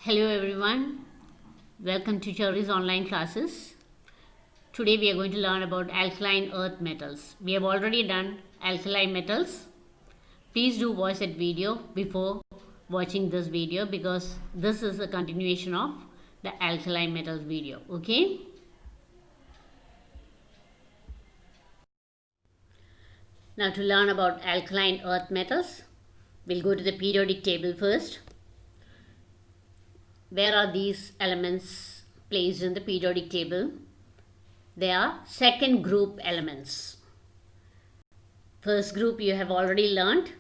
Hello everyone, welcome to Cherry's online classes. Today we are going to learn about alkaline earth metals. We have already done alkaline metals. Please do watch that video before watching this video because this is a continuation of the alkaline metals video. Okay. Now to learn about alkaline earth metals, we'll go to the periodic table first. Where are these elements placed in the periodic table? They are second group elements. First group you have already learnt: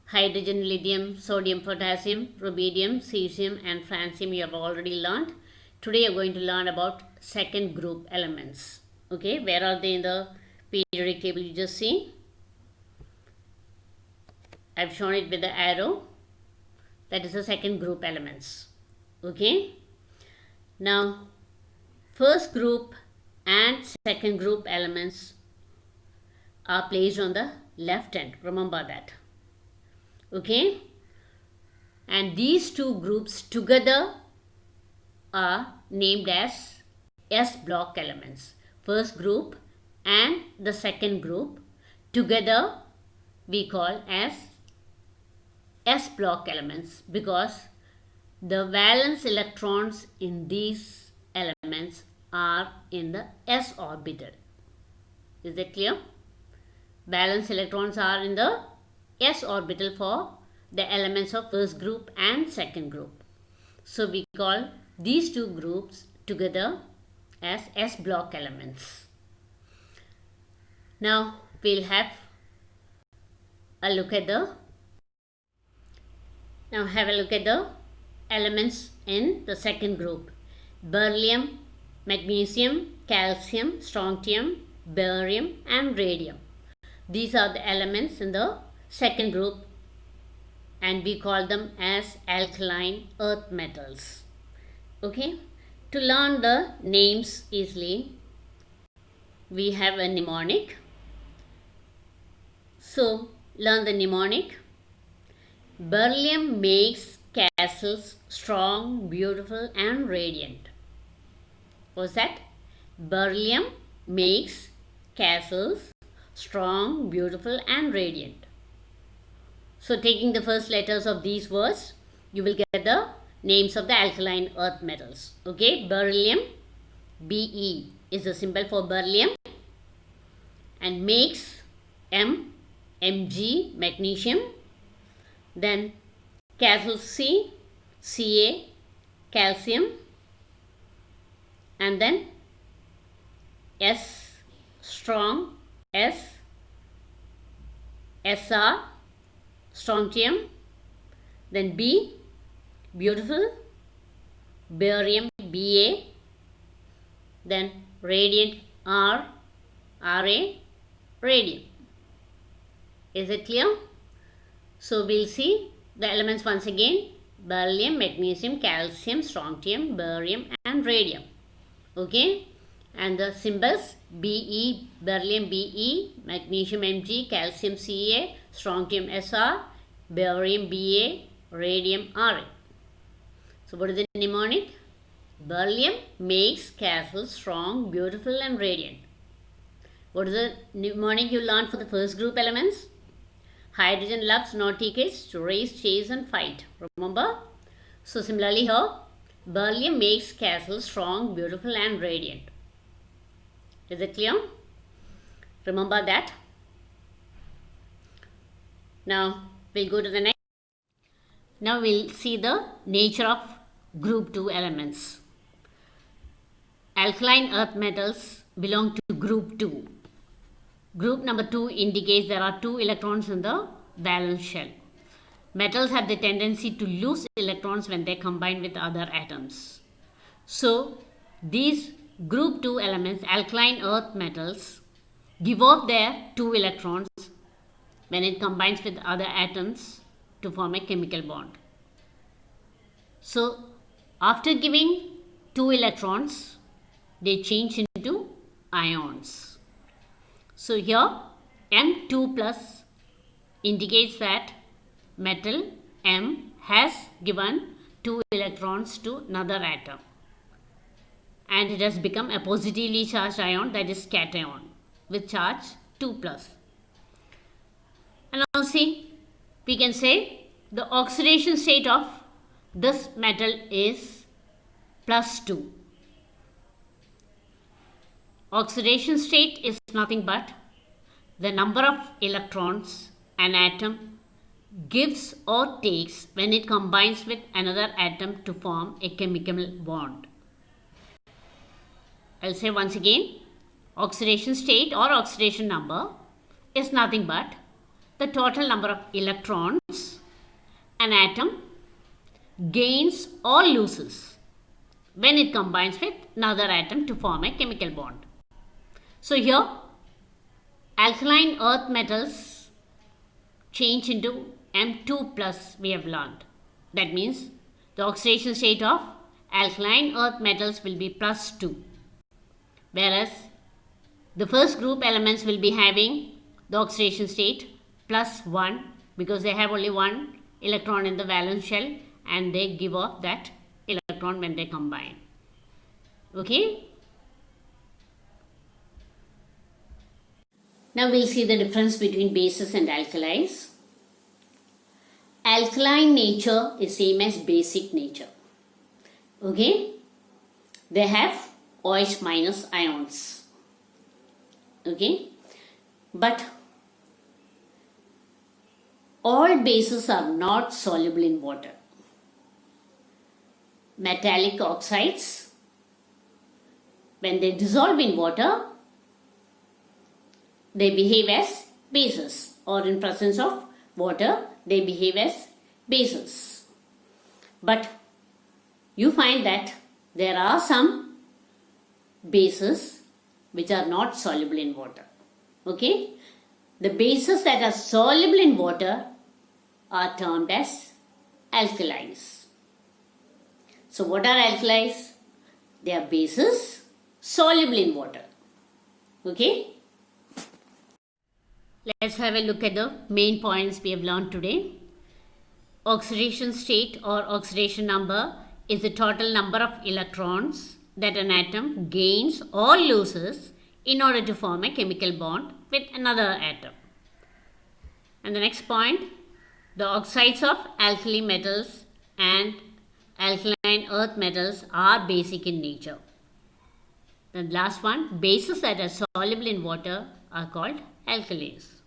hydrogen, lithium, sodium, potassium, rubidium, cesium and francium you have already learnt. Today you are going to learn about second group elements. Okay, where are they in the periodic table? You just see. I have shown it with the arrow. That is the second group elements. Okay. Now, first group and second group elements are placed on the left end. Remember that. Okay. And these two groups together are named as S block elements. First group and the second group together we call as S block elements because the valence electrons in these elements are in the s orbital. Is that clear? Valence electrons are in the s orbital for the elements of first group and second group. So we call these two groups together as s block elements. Now we'll have a look at the elements in the second group: beryllium, magnesium, calcium, strontium, barium and radium. These are the elements in the second group and we call them as alkaline earth metals. Okay, to learn the names easily, we have a mnemonic. So learn the mnemonic. Beryllium makes castles strong, beautiful and radiant. What's that? Beryllium makes castles strong, beautiful and radiant. So taking the first letters of these words, you will get the names of the alkaline earth metals. Okay, beryllium, Be is the symbol for beryllium, and makes Mg, magnesium. Then castles Ca, calcium, and then S, strong, Sr, strontium, then B, beautiful, barium, Ba, then radiant, Ra, radium. Is it clear? So we'll see the elements once again: beryllium, magnesium, calcium, strontium, barium and radium. Okay, and the symbols: Be, beryllium Be, magnesium Mg, calcium Ca, strontium Sr, barium Ba, radium Ra. So what is the mnemonic? Beryllium makes castles strong, beautiful and radiant. What is the mnemonic you learned for the first group elements? Hydrogen loves naughty kids to race, chase and fight. Remember? So similarly here, beryllium makes castles strong, beautiful and radiant. Is it clear? Remember that. Now we'll go to the next. Now we'll see the nature of group 2 elements. Alkaline earth metals belong to group 2. Group number 2 indicates there are 2 electrons in the valence shell. Metals have the tendency to lose electrons when they combine with other atoms. So these group 2 elements, alkaline earth metals, give off their 2 electrons when it combines with other atoms to form a chemical bond. So after giving 2 electrons, they change into ions. So here M2 plus indicates that metal M has given 2 electrons to another atom, and it has become a positively charged ion, that is cation, with charge 2 plus. And now see, we can say the oxidation state of this metal is plus 2. Oxidation state is nothing but the number of electrons an atom gives or takes when it combines with another atom to form a chemical bond. I'll say once again, oxidation state or oxidation number is nothing but the total number of electrons an atom gains or loses when it combines with another atom to form a chemical bond. So here, alkaline earth metals change into M2 plus, we have learned. That means the oxidation state of alkaline earth metals will be plus 2. Whereas the first group elements will be having the oxidation state plus 1, because they have only one electron in the valence shell and they give off that electron when they combine. Okay. Now we'll see the difference between bases and alkalis. Alkaline nature is same as basic nature. Okay. They have OH minus ions. Okay. But all bases are not soluble in water. Metallic oxides, when they dissolve in water, they behave as bases, or in presence of water, they behave as bases. But you find that there are some bases which are not soluble in water. Okay? The bases that are soluble in water are termed as alkalis. So what are alkalis? They are bases soluble in water. Okay? Let's have a look at the main points we have learned today. Oxidation state or oxidation number is the total number of electrons that an atom gains or loses in order to form a chemical bond with another atom. And the next point, the oxides of alkali metals and alkaline earth metals are basic in nature. The last one, bases that are soluble in water are called alkalis.